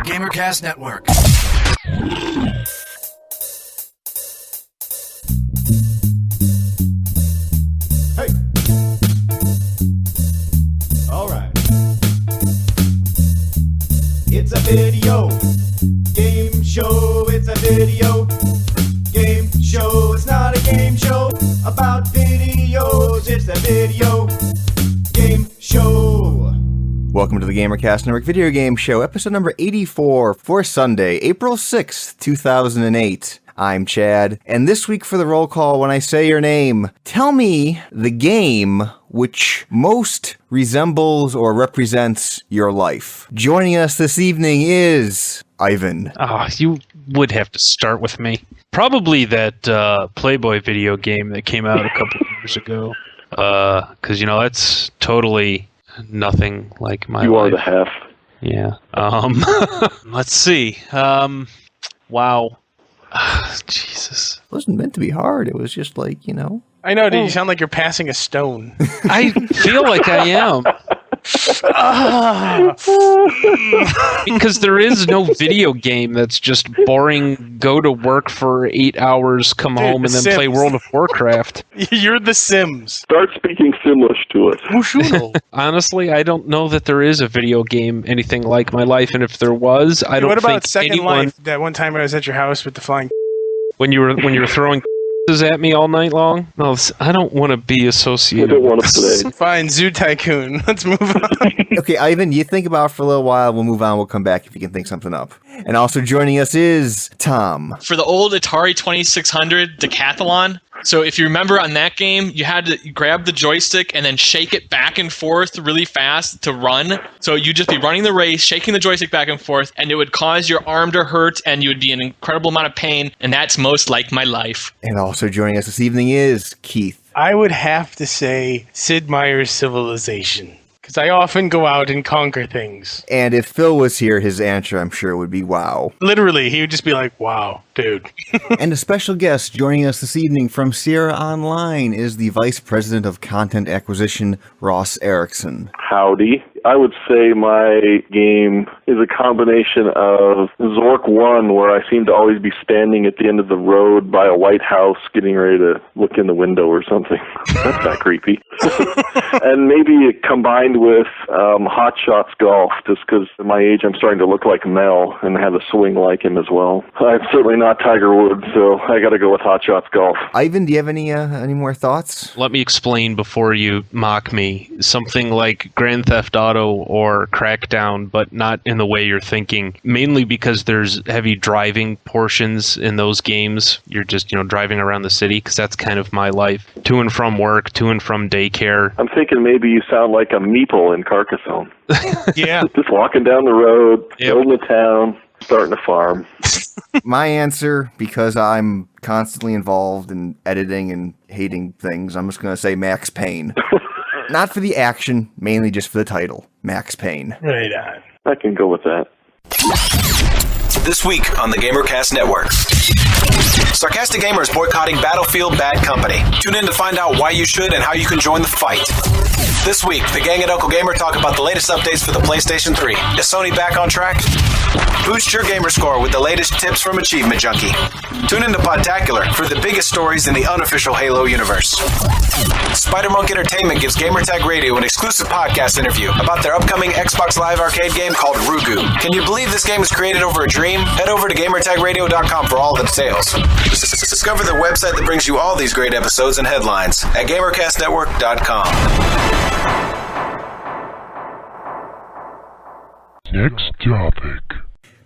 GamerCast Network. Hey. All right. It's a video game show. It's a video game show. It's not a game show about videos. It's a video game show. Welcome to the GamerCast Network Video Game Show, episode number 84 for Sunday, April 6th, 2008. I'm Chad, and this week for the roll call, when I say your name, tell me the game which most resembles or represents your life. Joining us this evening is Ivan. Oh, you would have to start with me. Probably that Playboy video game that came out a couple of years ago. Because, you know, that's totally nothing like my You life. are the half. Yeah. Let's see. Wow. Jesus. It wasn't meant to be hard. It was just like, you know. I know, dude. You sound like you're passing a stone. I feel like I am. Because there is no video game that's just boring, go to work for 8 hours, come Dude, home, and The then play Sims. World of Warcraft. You're the Sims. Start speaking Simlish to us. Mushuno. Honestly, I don't know that there is a video game anything like my life, and if there was, I don't What about think Second anyone... Life? That one time I was at your house with the flying. When you were throwing at me all night long? No, I don't want to be I associated don't want with to this. play. Fine, Zoo Tycoon. Let's move on. Okay, Ivan, you think about it for a little while. We'll move on. We'll come back if you can think something up. And also joining us is Tom. For the old Atari 2600 Decathlon, so if you remember on that game, you had to grab the joystick and then shake it back and forth really fast to run. So you'd just be running the race, shaking the joystick back and forth, and it would cause your arm to hurt, and you would be in an incredible amount of pain, and that's most like my life. And also joining us this evening is Keith. I would have to say Sid Meier's Civilization. Because I often go out and conquer things. And if Phil was here, his answer, I'm sure, would be wow. Literally, he would just be like, wow, dude. And a special guest joining us this evening from Sierra Online is the Vice President of Content Acquisition, Ross Erickson. Howdy. I would say my game is a combination of Zork 1, where I seem to always be standing at the end of the road by a White House getting ready to look in the window or something. That's not creepy. And maybe it combined with Hot Shots Golf, just because at my age I'm starting to look like Mel and have a swing like him as well. I'm certainly not Tiger Woods, so I got to go with Hot Shots Golf. Ivan, do you have any more thoughts? Let me explain before you mock me. Something like Grand Theft Auto or Crackdown, but not in the way you're thinking. Mainly because there's heavy driving portions in those games. You're just, driving around the city, because that's kind of my life. To and from work, to and from daycare. I'm thinking maybe you sound like a meeple in Carcassonne. Yeah. Just walking down the road, Yep. building a town, starting a farm. My answer, because I'm constantly involved in editing and hating things, I'm just going to say Max Payne. Not for the action, mainly just for the title. Max Payne. Right on. I can go with that. This week on the GamerCast Network. Sarcastic gamers boycotting Battlefield Bad Company. Tune in to find out why you should and how you can join the fight. This week, the gang at Uncle Gamer talk about the latest updates for the PlayStation 3. Is Sony back on track? Boost your gamer score with the latest tips from Achievement Junkie. Tune in to Podtacular for the biggest stories in the unofficial Halo universe. Spider-Monk Entertainment gives Gamertag Radio an exclusive podcast interview about their upcoming Xbox Live Arcade game called Rugu. Can you believe this game was created over a dream? Head over to GamerTagRadio.com for all the details. Discover the website that brings you all these great episodes and headlines at GamerCastNetwork.com. Next topic.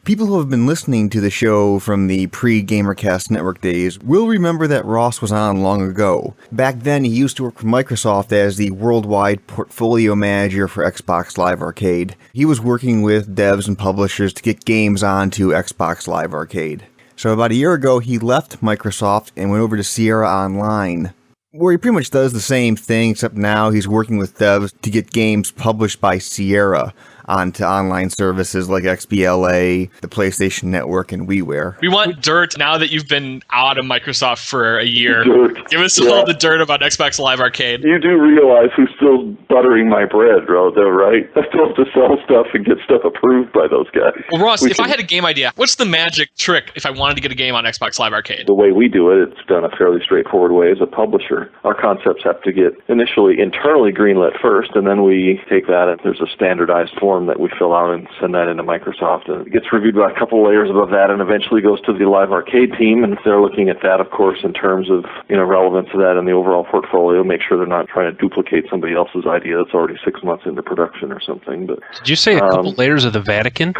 People who have been listening to the show from the pre-GamerCast Network days will remember that Ross was on long ago. Back then, he used to work for Microsoft as the worldwide portfolio manager for Xbox Live Arcade. He was working with devs and publishers to get games onto Xbox Live Arcade. So about a year ago, he left Microsoft and went over to Sierra Online, where he pretty much does the same thing, except now he's working with devs to get games published by Sierra. onto online services like XBLA, the PlayStation Network, and WiiWare. We want dirt now that you've been out of Microsoft for a year. Dirt. Give us all the dirt about Xbox Live Arcade. You do realize who's still buttering my bread, though, right? I still have to sell stuff and get stuff approved by those guys. Well, Ross, if I had a game idea, what's the magic trick if I wanted to get a game on Xbox Live Arcade? The way we do it, it's done a fairly straightforward way as a publisher. Our concepts have to get initially internally greenlit first, and then we take that and there's a standardized form that we fill out and send that into Microsoft. And it gets reviewed by a couple layers above that and eventually goes to the Live Arcade team, and they're looking at that, of course, in terms of relevance of that in the overall portfolio, make sure they're not trying to duplicate somebody else's idea that's already 6 months into production or something. But did you say a couple layers of the Vatican?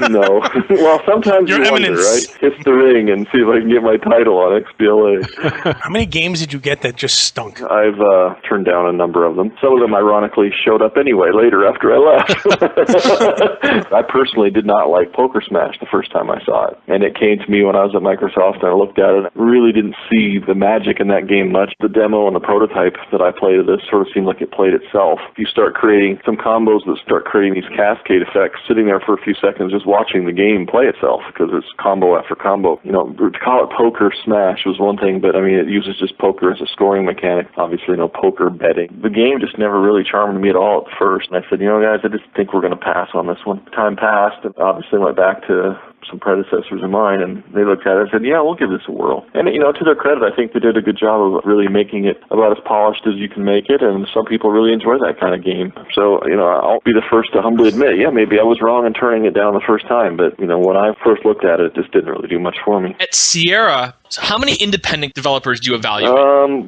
No. Well, sometimes Your you wonder, Eminence. right? Hit the ring and see if I can get my title on XBLA. How many games did you get that just stunk? I've turned down a number of them. Some of them, ironically, showed up anyway later after I left. I personally did not like Poker Smash the first time I saw it. And it came to me when I was at Microsoft and I looked at it. I really didn't see the magic in that game much. The demo and the prototype that I played of this sort of seemed like it played itself. You start creating some combos that start creating these cascade effects, sitting there for a few seconds just watching the game play itself because it's combo after combo. To call it Poker Smash was one thing, but I mean, it uses just poker as a scoring mechanic. Obviously, no poker betting. The game just never really charmed me at all at first. And I said, guys, I just think we're going to pass on this one. Time passed, and obviously went back to some predecessors of mine, and they looked at it and said, yeah, we'll give this a whirl. And, to their credit, I think they did a good job of really making it about as polished as you can make it, and some people really enjoy that kind of game. So, I'll be the first to humbly admit, yeah, maybe I was wrong in turning it down the first time, but, when I first looked at it, it just didn't really do much for me. At Sierra, how many independent developers do you evaluate?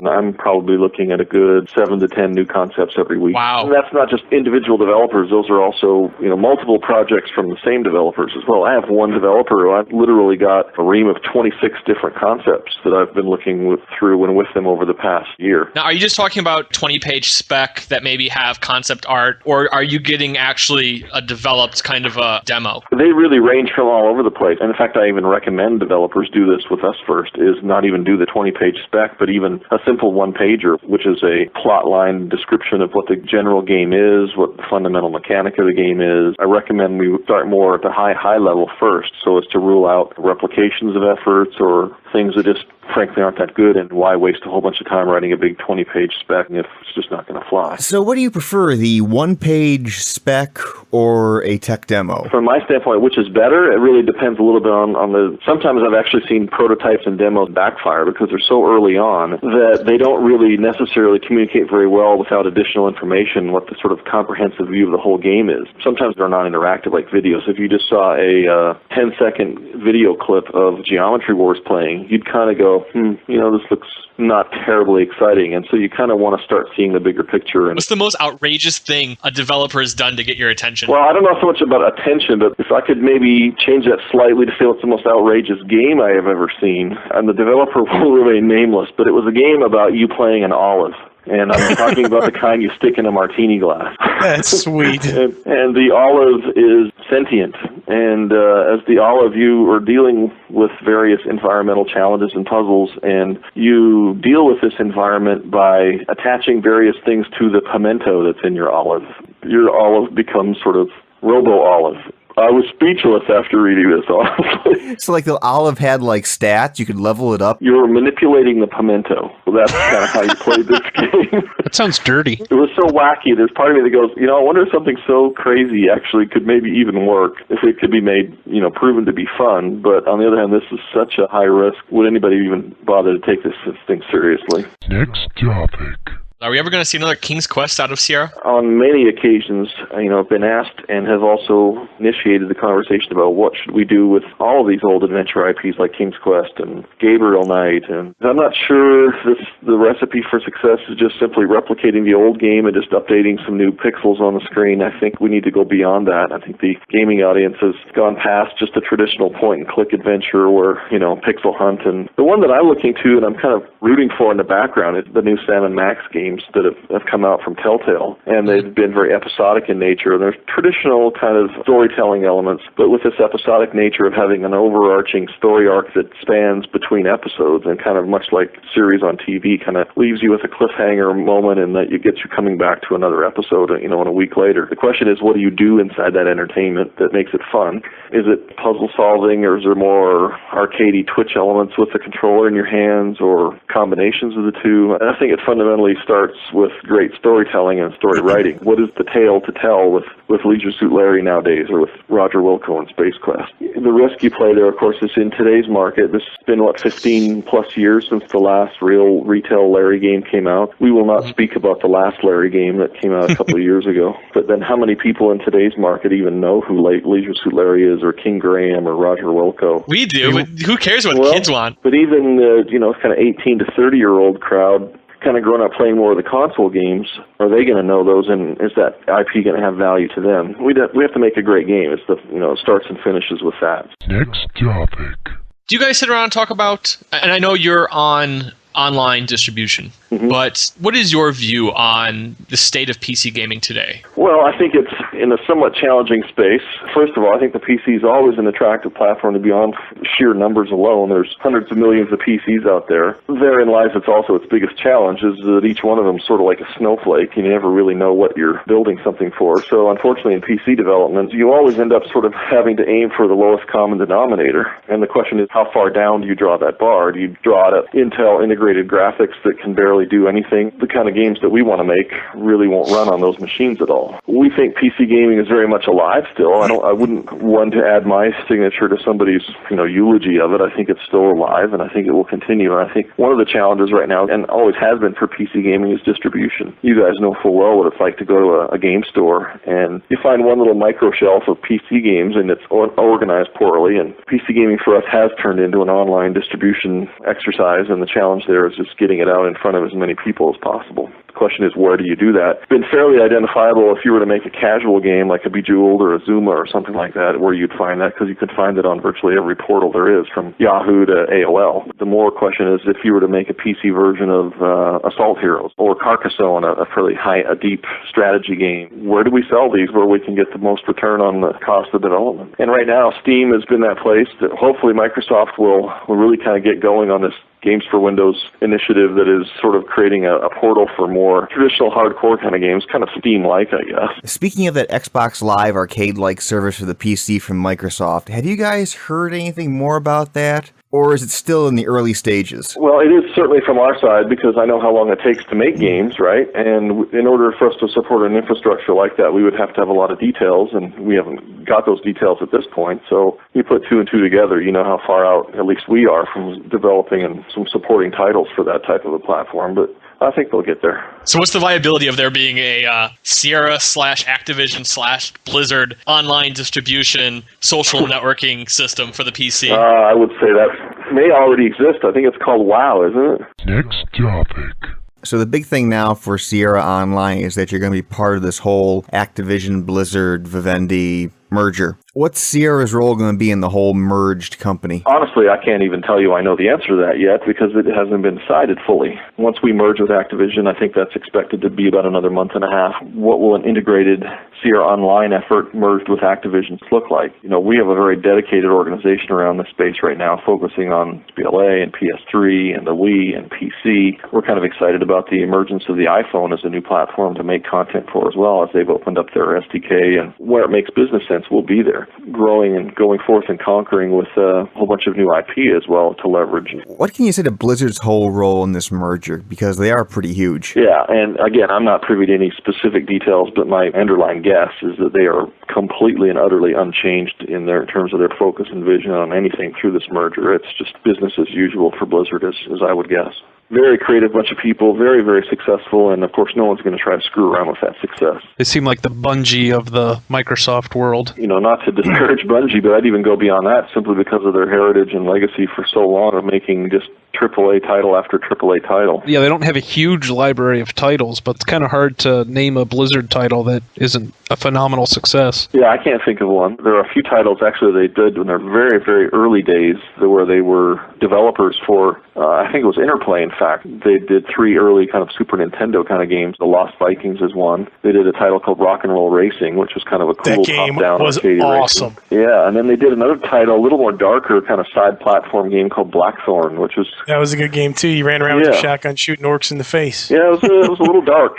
I'm probably looking at a good 7 to 10 new concepts every week. Wow. And that's not just individual developers. Those are also, multiple projects from the same developers as well. I have one developer who I've literally got a ream of 26 different concepts that I've been looking through and with them over the past year. Now, are you just talking about 20-page spec that maybe have concept art, or are you getting actually a developed kind of a demo? They really range from all over the place. And in fact, I even recommend developers do this with us first, is not even do the 20-page spec, but even a simple one-pager, which is a plot line description of what the general game is, what the fundamental mechanic of the game is. I recommend we start more at the high level first, so as to rule out replications of efforts or things that just frankly aren't that good, and why waste a whole bunch of time writing a big 20-page spec if it's just not going to fly. So what do you prefer, the one-page spec or a tech demo? From my standpoint, which is better, it really depends a little bit on the... Sometimes I've actually seen prototypes and demos backfire because they're so early on that they don't really necessarily communicate very well without additional information what the sort of comprehensive view of the whole game is. Sometimes they're not interactive like videos. If you just saw a 10-second video clip of Geometry Wars playing, you'd kind of go, this looks not terribly exciting. And so you kind of want to start seeing the bigger picture. And what's the most outrageous thing a developer has done to get your attention? Well, I don't know so much about attention, but if I could maybe change that slightly to say what's the most outrageous game I have ever seen, and the developer will remain nameless, but it was a game about you playing an olive. And I'm talking about the kind you stick in a martini glass. That's sweet. and the olive is sentient. And as the olive, you are dealing with various environmental challenges and puzzles, and you deal with this environment by attaching various things to the pimento that's in your olive. Your olive becomes sort of robo-olive. I was speechless after reading this, honestly. So like the olive had like stats, you could level it up? You were manipulating the pimento. Well, that's kind of how you played this game. That sounds dirty. It was so wacky. There's part of me that goes, I wonder if something so crazy actually could maybe even work, if it could be made, proven to be fun. But on the other hand, this is such a high risk. Would anybody even bother to take this thing seriously? Next topic. Are we ever going to see another King's Quest out of Sierra? On many occasions, I've been asked and have also initiated the conversation about what should we do with all of these old adventure IPs like King's Quest and Gabriel Knight. And I'm not sure if the recipe for success is just simply replicating the old game and just updating some new pixels on the screen. I think we need to go beyond that. I think the gaming audience has gone past just a traditional point-and-click adventure where, pixel hunt. And the one that I'm looking to and I'm kind of rooting for in the background is the new Sam & Max game. games that have come out from Telltale, and they've been very episodic in nature. There's traditional kind of storytelling elements, but with this episodic nature of having an overarching story arc that spans between episodes and kind of much like series on TV, kind of leaves you with a cliffhanger moment and that it gets you coming back to another episode, in a week later. The question is, what do you do inside that entertainment that makes it fun? Is it puzzle solving, or is there more arcadey twitch elements with the controller in your hands, or combinations of the two? And I think it fundamentally starts with great storytelling and story writing. What is the tale to tell with Leisure Suit Larry nowadays, or with Roger Wilco and Space Quest? The risk you play there, of course, is in today's market. This has been, 15 plus years since the last real retail Larry game came out. We will not speak about the last Larry game that came out a couple of years ago. But then how many people in today's market even know who Leisure Suit Larry is, or King Graham, or Roger Wilco? We do, but who cares what kids want? But even, kind of 18 to 30-year-old crowd, kind of grown up playing more of the console games, are they going to know those, and is that IP going to have value to them? We have to make a great game. It's it starts and finishes with that. Next topic. Do you guys sit around and talk about, and I know you're on online distribution, but what is your view on the state of PC gaming today? Well, I think it's in a somewhat challenging space. First of all, I think the PC is always an attractive platform to beyond sheer numbers alone. There's hundreds of millions of PCs out there. Therein lies it's also its biggest challenge, is that each one of them is sort of like a snowflake. You never really know what you're building something for. So unfortunately in PC development, you always end up sort of having to aim for the lowest common denominator. And the question is, how far down do you draw that bar? Do you draw it at Intel integrated graphics that can barely do anything? The kind of games that we want to make really won't run on those machines at all. We think PC gaming is very much alive still. I wouldn't want to add my signature to somebody's eulogy of it. I think it's still alive, and I think it will continue. And I think one of the challenges right now, and always has been for PC gaming, is distribution. You guys know full well what it's like to go to a game store and you find one little micro shelf of PC games and it's organized poorly. And PC gaming for us has turned into an online distribution exercise, and the challenge there is just getting it out in front of as many people as possible. The question is, where do you do that? It's been fairly identifiable if you were to make a casual game like a Bejeweled or a Zuma or something like that, where you'd find that, because you could find it on virtually every portal there is, from Yahoo to AOL. The more question is, if you were to make a PC version of Assault Heroes or Carcassonne, a fairly a deep strategy game, where do we sell these where we can get the most return on the cost of development? And right now, Steam has been that place that hopefully Microsoft will really kind of get going on this Games for Windows initiative that is sort of creating a portal for more traditional hardcore kind of games, kind of Steam-like, I guess. Speaking of that Xbox Live arcade-like service for the PC from Microsoft, have you guys heard anything more about that? Or is it still in the early stages? Well, it is certainly from our side, because I know how long it takes to make games, right? And in order for us to support an infrastructure like that, we would have to have a lot of details, and we haven't got those details at this point. So you put two and two together, you know how far out, at least we are, from developing and some supporting titles for that type of a platform. But I think they'll get there. So what's the viability of there being a Sierra/Activision/Blizzard online distribution social networking system for the PC? I would say that may already exist. I think it's called WoW, isn't it? Next topic. So the big thing now for Sierra Online is that you're going to be part of this whole Activision, Blizzard, Vivendi merger. What's Sierra's role going to be in the whole merged company? Honestly, I can't even tell you I know the answer to that yet, because it hasn't been decided fully. Once we merge with Activision, I think that's expected to be about another month and a half. What will an integrated Sierra Online effort merged with Activision look like? We have a very dedicated organization around this space right now, focusing on PLA and PS3 and the Wii and PC. We're kind of excited about the emergence of the iPhone as a new platform to make content for, as well, as they've opened up their SDK, and where it makes business sense, we'll be there, growing and going forth and conquering with a whole bunch of new IP as well to leverage. What can you say to Blizzard's whole role in this merger? Because they are pretty huge. Yeah, and again, I'm not privy to any specific details, but my underlying guess is that they are completely and utterly unchanged in terms of their focus and vision on anything through this merger. It's just business as usual for Blizzard, as I would guess. Very creative bunch of people, very, very successful, and of course no one's going to try to screw around with that success. They seem like the Bungie of the Microsoft world. Not to disparage Bungie, but I'd even go beyond that, simply because of their heritage and legacy for so long of making just AAA title after AAA title. Yeah, they don't have a huge library of titles, but it's kind of hard to name a Blizzard title that isn't a phenomenal success. Yeah, I can't think of one. There are a few titles actually they did in their very, very early days where they were developers for, I think it was Interplay, in fact. They did 3 early kind of Super Nintendo kind of games. The Lost Vikings is one. They did a title called Rock and Roll Racing, which was kind of a cool That game top-down was arcade awesome. racing. Yeah, and then they did another title, a little more darker kind of side platform game called Blackthorn, which was... That was a good game, too. You ran around with a shotgun shooting orcs in the face. Yeah, it was a little dark.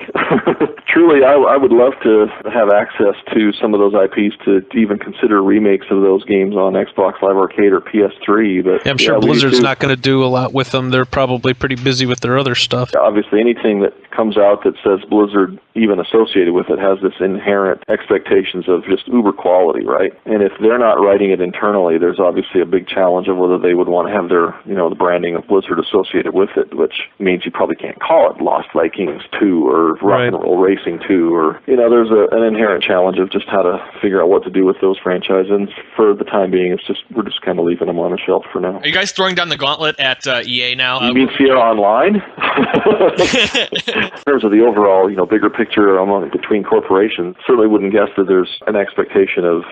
Truly, I would love to have access to some of those IPs to even consider remakes of those games on Xbox Live Arcade or PS3. But I'm sure Blizzard's not going to do a lot with them. They're probably pretty busy with their other stuff. Obviously, anything that comes out that says Blizzard, even associated with it, has this inherent expectations of just uber quality, right? And if they're not writing it internally, there's obviously a big challenge of whether they would want to have their, the branding of Blizzard associated with it, which means you probably can't call it Lost Vikings 2 or Rock and Roll Racing 2, or, there's an inherent challenge of just how to figure out what to do with those franchises. And for the time being, we're just kind of leaving them on a shelf for now. Are you guys throwing down the gauntlet at EA now? You mean Sierra Online? In terms of the overall, bigger picture between corporations, certainly wouldn't guess that there's an expectation of,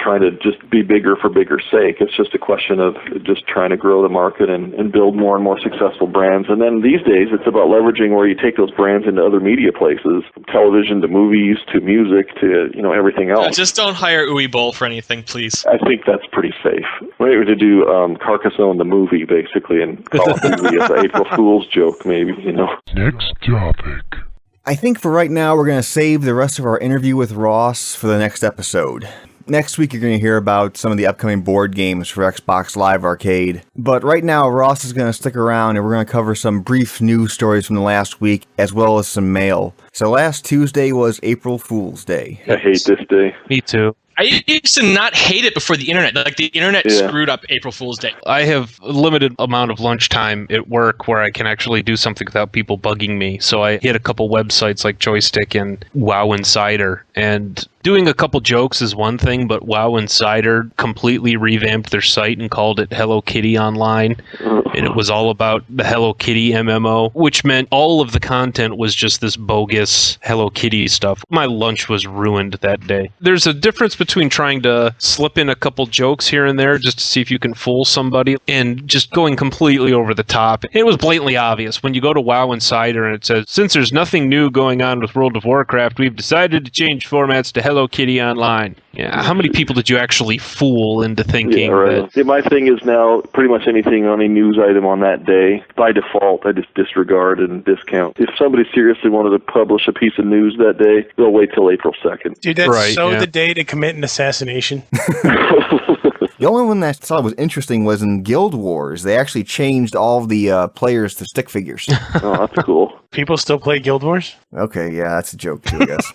trying to just be bigger for bigger's sake. It's just a question of just trying to grow the market and build more and more successful brands. And then these days, it's about leveraging where you take those brands into other media places, from television to movies to music to, everything else. Just don't hire Uwe Boll for anything, please. I think that's pretty safe. We're to do Carcassonne the movie, basically, and call it the movie as an April Fool's joke, maybe, Next topic. I think for right now, we're going to save the rest of our interview with Ross for the next episode. Next week, you're going to hear about some of the upcoming board games for Xbox Live Arcade. But right now, Ross is going to stick around and we're going to cover some brief news stories from the last week, as well as some mail. So last Tuesday was April Fool's Day. I hate this day. Me too. I used to not hate it before the internet. Like, the internet screwed up April Fool's Day. I have a limited amount of lunchtime at work where I can actually do something without people bugging me. So I hit a couple websites like Joystick and WoW Insider. And doing a couple jokes is one thing, but WoW Insider completely revamped their site and called it Hello Kitty Online. And it was all about the Hello Kitty MMO, which meant all of the content was just this bogus Hello Kitty stuff. My lunch was ruined that day. There's a difference between trying to slip in a couple jokes here and there just to see if you can fool somebody and just going completely over the top. It was blatantly obvious. When you go to WoW Insider and it says, since there's nothing new going on with World of Warcraft, we've decided to change formats to Hello Kitty Online. Yeah, how many people did you actually fool into thinking that? Yeah, my thing is now pretty much anything on a news item on that day, by default, I just disregard and discount. If somebody seriously wanted to publish a piece of news that day, they'll wait till April 2nd. Dude, that's the day to commit an assassination. The only one that I thought was interesting was in Guild Wars. They actually changed all of the players to stick figures. Oh, that's cool. People still play Guild Wars? Okay, yeah, that's a joke too, I guess.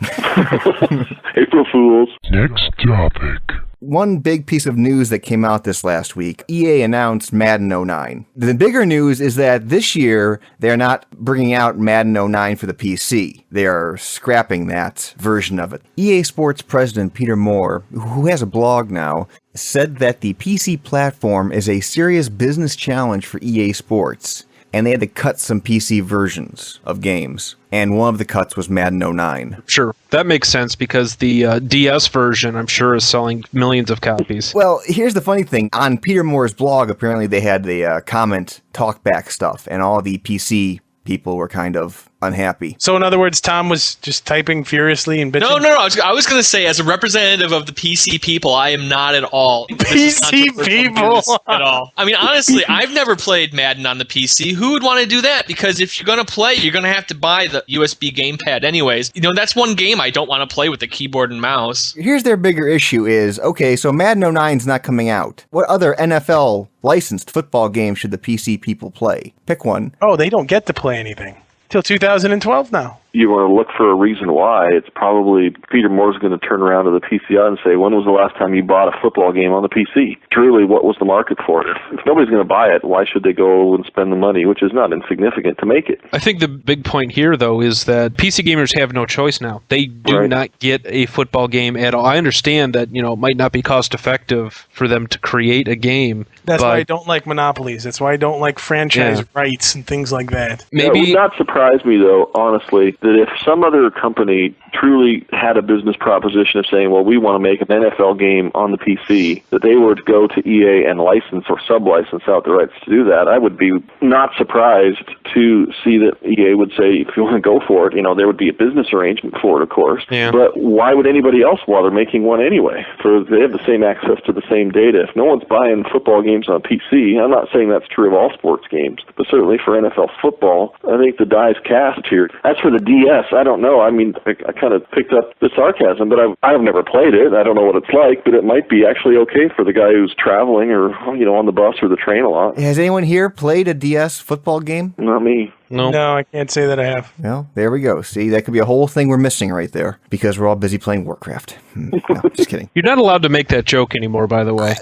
April Fools. Next topic. One big piece of news that came out this last week, EA announced Madden 09. The bigger news is that this year, they're not bringing out Madden 09 for the PC. They are scrapping that version of it. EA Sports president Peter Moore, who has a blog now, said that the PC platform is a serious business challenge for EA Sports, and they had to cut some PC versions of games. And one of the cuts was Madden 09. Sure, that makes sense because the DS version, I'm sure, is selling millions of copies. Well, here's the funny thing. On Peter Moore's blog, apparently they had the comment talkback stuff, and all the PC people were kind of unhappy. So in other words, Tom was just typing furiously and bitching? No. I was going to say, as a representative of the PC people, I am not at all. PC people? At all. I mean, honestly, I've never played Madden on the PC. Who would want to do that? Because if you're going to play, you're going to have to buy the USB gamepad anyways. That's one game I don't want to play with the keyboard and mouse. Here's their bigger issue is, okay, so Madden 09 is not coming out. What other NFL licensed football game should the PC people play? Pick one. Oh, they don't get to play anything. Till 2012 now. you want to look for a reason why, it's probably Peter Moore's going to turn around to the PCI and say, when was the last time you bought a football game on the PC? Truly, what was the market for it? If nobody's going to buy it, why should they go and spend the money, which is not insignificant, to make it? I think the big point here, though, is that PC gamers have no choice now. They do not get a football game at all. I understand that, it might not be cost effective for them to create a game. That's why I don't like monopolies. That's why I don't like franchise rights and things like that. It would not surprise me, though, honestly, that if some other company truly had a business proposition of saying, well, we want to make an NFL game on the PC, that they would go to EA and license or sub-license out the rights to do that. I would be not surprised to see that EA would say, if you want to go for it, there would be a business arrangement for it, of course. Yeah. But why would anybody else bother making one anyway? They have the same access to the same data. If no one's buying football games on PC, I'm not saying that's true of all sports games, but certainly for NFL football, I think the die is cast here. As for the DS, I don't know. I mean, I kind of picked up the sarcasm, but I've never played it. I don't know what it's like, but it might be actually okay for the guy who's traveling or, on the bus or the train a lot. Has anyone here played a DS football game? Not me. No, I can't say that I have. Well, there we go. See, that could be a whole thing we're missing right there because we're all busy playing Warcraft. No, just kidding. You're not allowed to make that joke anymore, by the way.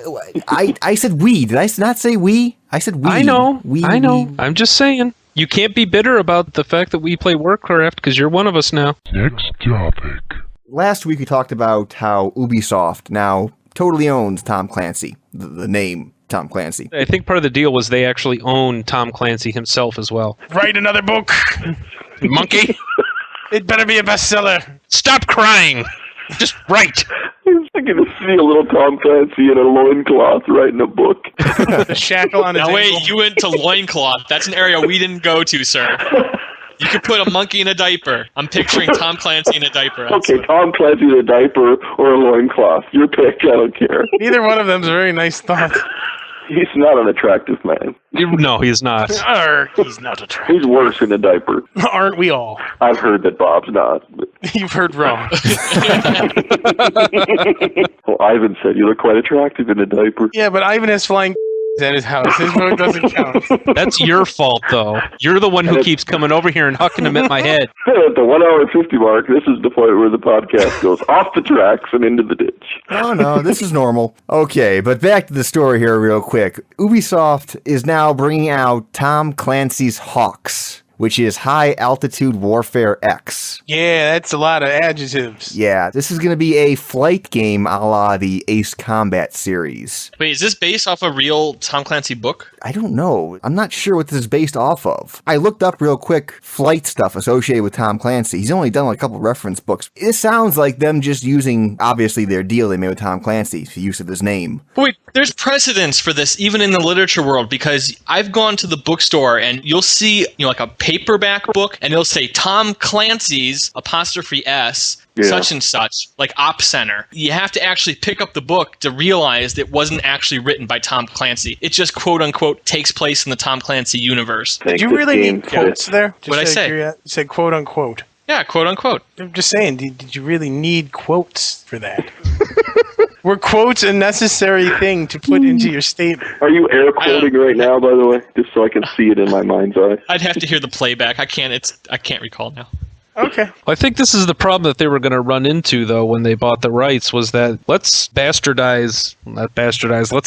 I said we. Did I not say we? I said we. I know. We. I'm just saying. You can't be bitter about the fact that we play Warcraft because you're one of us now. Next topic. Last week we talked about how Ubisoft now totally owns Tom Clancy, the name Tom Clancy. I think part of the deal was they actually own Tom Clancy himself as well. Write another book. Monkey. It better be a bestseller. Stop crying. Just write. I can see a little Tom Clancy in a loincloth writing a book. The shackle on his Now wait, ankle. you went to loincloth. That's an area we didn't go to, sir. You could put a monkey in a diaper. I'm picturing Tom Clancy in a diaper. Okay, Tom Clancy in a diaper or a loincloth. Your pick, I don't care. Neither one of them's a very nice thought. He's not an attractive man. No, he's not. He's not attractive. He's worse in a diaper. Aren't we all? I've heard that Bob's not. But... You've heard wrong. Well, Ivan said you look quite attractive in a diaper. Yeah, but Ivan has flying at his house. His vote doesn't count. That's your fault, though. You're the one who keeps coming over here and hucking him at my head. At the 1 hour and 50 mark, this is the point where the podcast goes off the tracks and into the ditch. Oh, no, this is normal. Okay, but back to the story here real quick. Ubisoft is now bringing out Tom Clancy's Hawks, which is High Altitude Warfare X. Yeah, that's a lot of adjectives. Yeah, this is going to be a flight game a la the Ace Combat series. Wait, is this based off a real Tom Clancy book? I don't know. I'm not sure what this is based off of. I looked up real quick flight stuff associated with Tom Clancy. He's only done like a couple reference books. It sounds like them just using, obviously, their deal they made with Tom Clancy for use of his name. But wait, there's precedence for this even in the literature world because I've gone to the bookstore and you'll see, like a paperback book and it'll say Tom Clancy's 'S. Yeah. Such and such, like Op Center. You have to actually pick up the book to realize that it wasn't actually written by Tom Clancy. It just quote unquote takes place in the Tom Clancy universe. Did you really need quotes there? What'd I say? You said quote unquote. Yeah, quote unquote. I'm just saying, did you really need quotes for that? Were quotes a necessary thing to put into your statement? Are you air quoting right now, by the way? Just so I can see it in my mind's eye. I'd have to hear the playback. I can't recall now. Okay. I think this is the problem that they were going to run into, though, when they bought the rights, was that let's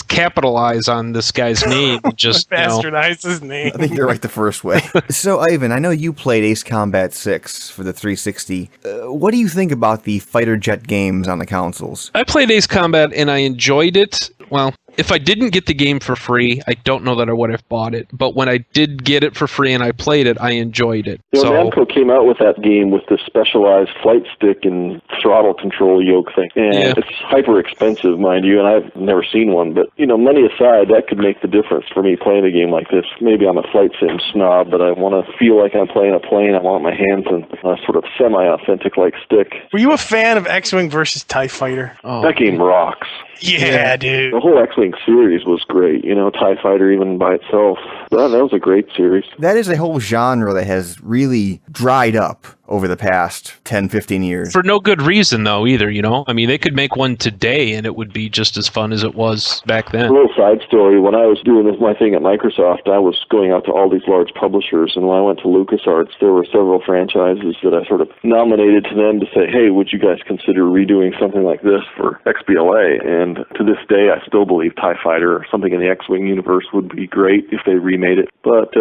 capitalize on this guy's name. Just bastardize his name. I think you're right the first way. So, Ivan, I know you played Ace Combat 6 for the 360. What do you think about the fighter jet games on the consoles? I played Ace Combat and I enjoyed it. Well, if I didn't get the game for free, I don't know that I would have bought it. But when I did get it for free and I played it, I enjoyed it. Namco came out with that game with the specialized flight stick and throttle control yoke thing. And it's hyper expensive, mind you, and I've never seen one. But, money aside, that could make the difference for me playing a game like this. Maybe I'm a flight sim snob, but I want to feel like I'm playing a plane. I want my hands in a sort of semi-authentic like stick. Were you a fan of X-Wing versus TIE Fighter? Oh. That game rocks. Yeah, dude. The whole X-Wing series was great. TIE Fighter even by itself. That was a great series. That is a whole genre that has really dried up over the past 10, 15 years. For no good reason, though, either, you know? I mean, they could make one today and it would be just as fun as it was back then. A little side story. When I was doing my thing at Microsoft, I was going out to all these large publishers, and when I went to LucasArts, there were several franchises that I sort of nominated to them to say, hey, would you guys consider redoing something like this for XBLA? And to this day, I still believe TIE Fighter or something in the X-Wing universe would be great if they remade it. But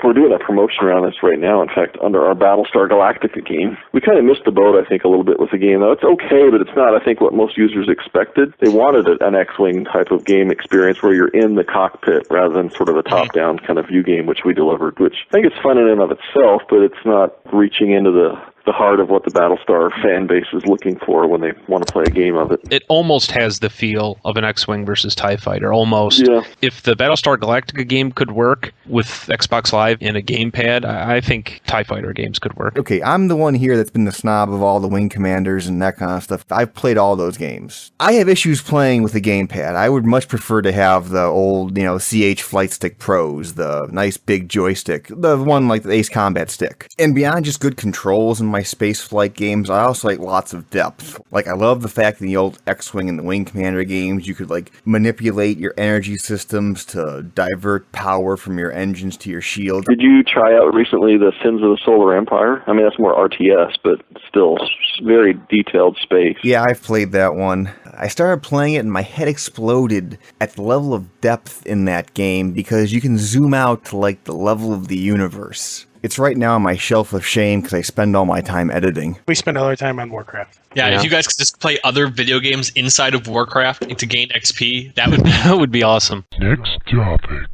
we're doing a promotion around this right now. In fact, under our Battlestar Galactica game, we kind of missed the boat, I think, a little bit with the game. Now, it's okay, but it's not, I think, what most users expected. They wanted an X-Wing type of game experience where you're in the cockpit rather than sort of a top-down kind of view game, which we delivered, which I think it's fun in and of itself, but it's not reaching into the heart of what the Battlestar fan base is looking for when they want to play a game of it. It almost has the feel of an X-Wing versus TIE Fighter, almost. Yeah. If the Battlestar Galactica game could work with Xbox Live and a gamepad, I think TIE Fighter games could work. Okay, I'm the one here that's been the snob of all the Wing Commanders and that kind of stuff. I've played all those games. I have issues playing with the gamepad. I would much prefer to have the old, CH Flight Stick Pros, the nice big joystick, the one like the Ace Combat Stick. And beyond just good controls and my space flight games, I also like lots of depth. Like, I love the fact that in the old X-Wing and the Wing Commander games, you could manipulate your energy systems to divert power from your engines to your shield. Did you try out recently the Sins of the Solar Empire? I mean, that's more RTS, but still very detailed space. Yeah, I've played that one. I started playing it and my head exploded at the level of depth in that game because you can zoom out to the level of the universe. It's right now on my shelf of shame because I spend all my time editing. We spend all our time on Warcraft. Yeah, if you guys could just play other video games inside of Warcraft to gain XP, that would be That would be awesome. Next topic.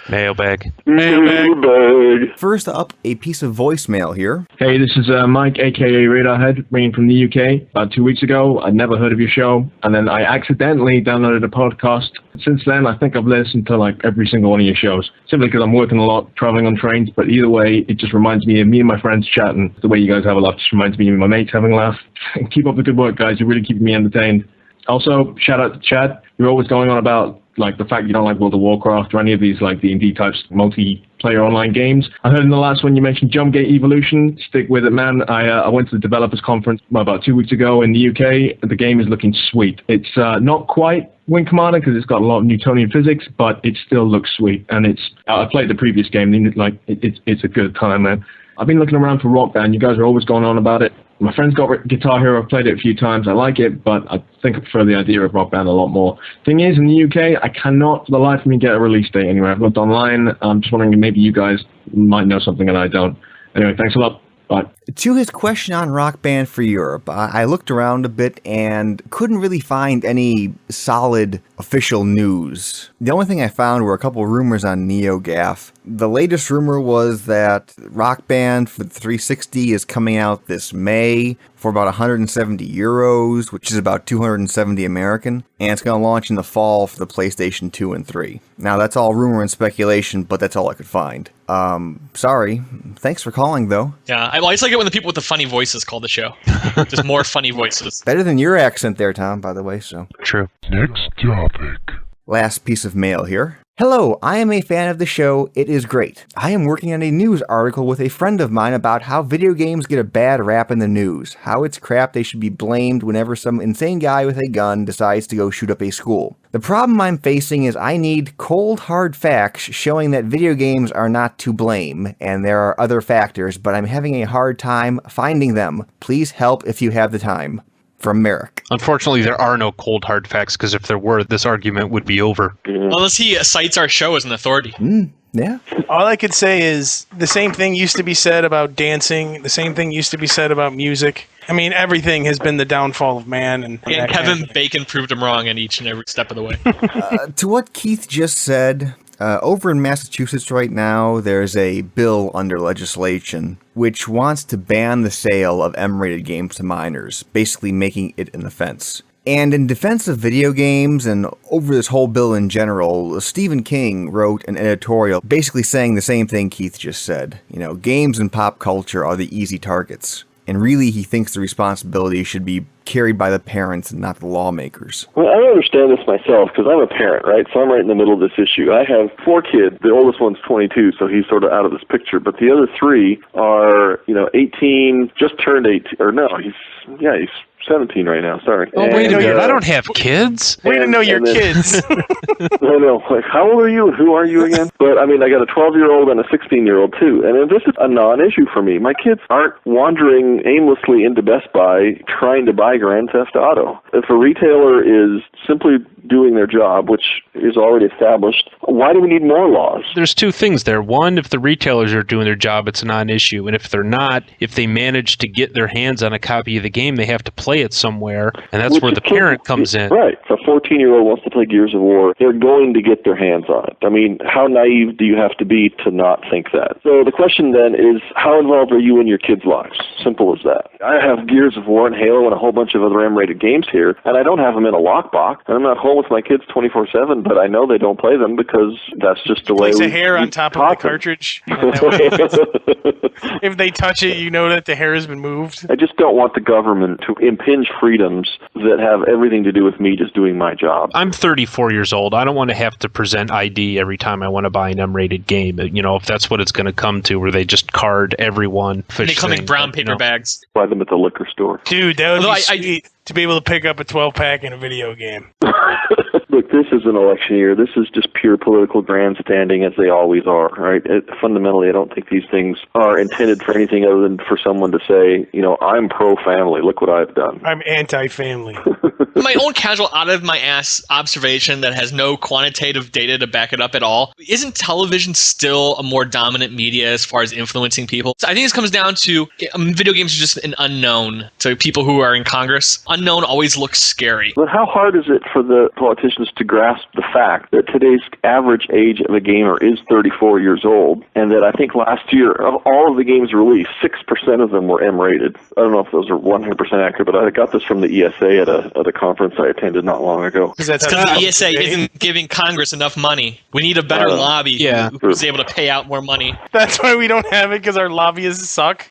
Mailbag. Mailbag. First up, a piece of voicemail here. Hey, this is Mike, aka Radarhead, ringing from the UK. About 2 weeks ago, I'd never heard of your show, and then I accidentally downloaded a podcast. Since then, I think I've listened to every single one of your shows, simply because I'm working a lot, traveling on trains, but either way, it just reminds me of me and my friends chatting. The way you guys have a laugh just reminds me of my mates having a laugh. Keep up the good work, guys. You're really keeping me entertained. Also, shout out to Chad. You're always going on about the fact you don't like World of Warcraft or any of these D&D types multiplayer online games. I heard in the last one you mentioned Jumpgate Evolution. Stick with it, man. I went to the developers conference about 2 weeks ago in the UK. The game is looking sweet. It's not quite Wing Commander because it's got a lot of Newtonian physics, but it still looks sweet. And I played the previous game. It's a good time, man. I've been looking around for Rock Band. You guys are always going on about it. My friend's got Guitar Hero. I've played it a few times. I like it, but I think I prefer the idea of Rock Band a lot more. Thing is, in the UK, I cannot for the life of me get a release date anywhere. I've looked online. I'm just wondering if maybe you guys might know something and I don't. Anyway, thanks a lot. Bye. To his question on Rock Band for Europe, I looked around a bit and couldn't really find any solid official news. The only thing I found were a couple rumors on NeoGAF. The latest rumor was that Rock Band for the 360 is coming out this May for about 170 euros, which is about 270 American, and it's going to launch in the fall for the PlayStation 2 and 3. Now, that's all rumor and speculation, but that's all I could find. Sorry. Thanks for calling, though. Yeah, I always like it when the people with the funny voices call the show. Just more funny voices. Better than your accent there, Tom, by the way, so. True. Next topic. Last piece of mail here. Hello, I am a fan of the show. It is great. I am working on a news article with a friend of mine about how video games get a bad rap in the news, how it's crap they should be blamed whenever some insane guy with a gun decides to go shoot up a school. The problem I'm facing is I need cold, hard facts showing that video games are not to blame, and there are other factors, but I'm having a hard time finding them. Please help if you have the time. From Merrick. Unfortunately, there are no cold hard facts, because if there were, this argument would be over. Unless he cites our show as an authority. Yeah. All I could say is the same thing used to be said about dancing. The same thing used to be said about music. I mean, everything has been the downfall of man. And Kevin Bacon proved him wrong in each and every step of the way. To what Keith just said, over in Massachusetts right now, there's a bill under legislation which wants to ban the sale of M-rated games to minors, basically making it an offense. And in defense of video games and over this whole bill in general, Stephen King wrote an editorial basically saying the same thing Keith just said. Games and pop culture are the easy targets. and really he thinks the responsibility should be carried by the parents and not the lawmakers. Well, I don't understand this myself because I'm a parent, right? So I'm right in the middle of this issue. I have 4 kids. The oldest one's 22, so he's sort of out of this picture. But the other 3 are, 18, just turned 18, or no, he's 17 right now, sorry. Oh, wait a minute, I don't have kids. Way to know your kids. I know, like, how old are you and who are you again? But, I mean, I got a 12-year-old and a 16-year-old, too. And this is a non-issue for me. My kids aren't wandering aimlessly into Best Buy trying to buy Grand Theft Auto. If a retailer is simply doing their job, which is already established, why do we need more laws? There's 2 things there. One, if the retailers are doing their job, it's a non-issue. And if they're not, if they manage to get their hands on a copy of the game, they have to play it somewhere, and that's where the parent comes in. Right. If a 14-year-old wants to play Gears of War, they're going to get their hands on it. I mean, how naive do you have to be to not think that? So the question then is, how involved are you in your kids' lives? Simple as that. I have Gears of War and Halo and a whole bunch of other M-rated games here, and I don't have them in a lockbox, and I'm not home with my kids 24/7, but I know they don't play them because that's just the way Place a hair on top of the cartridge. And that way, if they touch it, you know that the hair has been moved. I just don't want the government to impinge freedoms that have everything to do with me just doing my job. I'm 34 years old. I don't want to have to present ID every time I want to buy an M-rated game. If that's what it's going to come to, where they just card everyone. They come in brown paper bags. Buy them at the liquor store. Dude, that would be sweet to be able to pick up a 12-pack in a video game. Look, this is an election year. This is just pure political grandstanding, as they always are, right? Fundamentally, I don't think these things are intended for anything other than for someone to say, I'm pro-family. Look what I've done. I'm anti-family. My own casual, out-of-my-ass observation that has no quantitative data to back it up at all. Isn't television still a more dominant media as far as influencing people? So I think this comes down to video games are just an unknown to people who are in Congress. Unknown always looks scary. But how hard is it for the politicians to grasp the fact that today's average age of a gamer is 34 years old, and that I think last year, of all of the games released, 6% of them were M-rated. I don't know if those are 100% accurate, but I got this from the ESA at a conference I attended not long ago. Because the ESA isn't giving Congress enough money. We need a better lobby who's able to pay out more money. That's why we don't have it, because our lobbyists suck.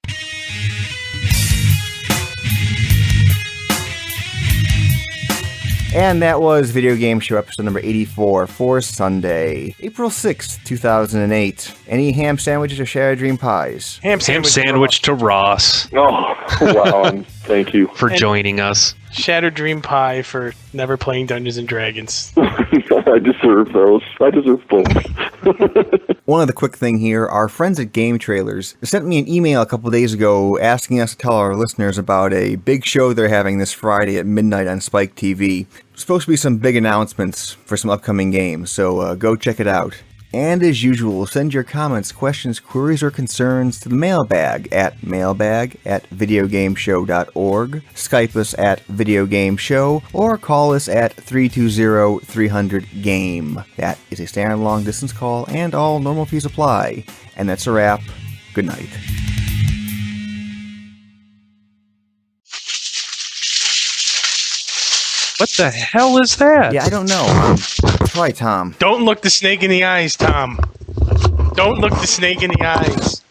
And that was Video Game Show episode number 84 for Sunday, April 6th, 2008. Any ham sandwiches or Shattered Dream pies? Ham sandwich to Ross. Oh, wow. And thank you for joining us. Shattered Dream Pie for never playing Dungeons & Dragons. I deserve those. I deserve both. One other quick thing here, our friends at Game Trailers sent me an email a couple days ago asking us to tell our listeners about a big show they're having this Friday at midnight on Spike TV. There's supposed to be some big announcements for some upcoming games, so go check it out. And as usual, send your comments, questions, queries, or concerns to the mailbag at videogameshow.org, Skype us at videogameshow, or call us at 320-300-GAME. That is a standard long-distance call, and all normal fees apply. And that's a wrap. Good night. What the hell is that? Yeah, I don't know. Try, Tom. Don't look the snake in the eyes, Tom. Don't look the snake in the eyes.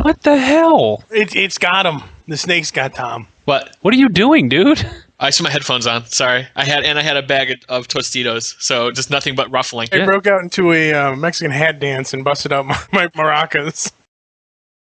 What the hell? It's got him. The snake's got Tom. What are you doing, dude? I just put my headphones on. Sorry. I had a bag of Tostitos, so just nothing but ruffling. I broke out into a Mexican hat dance and busted out my maracas.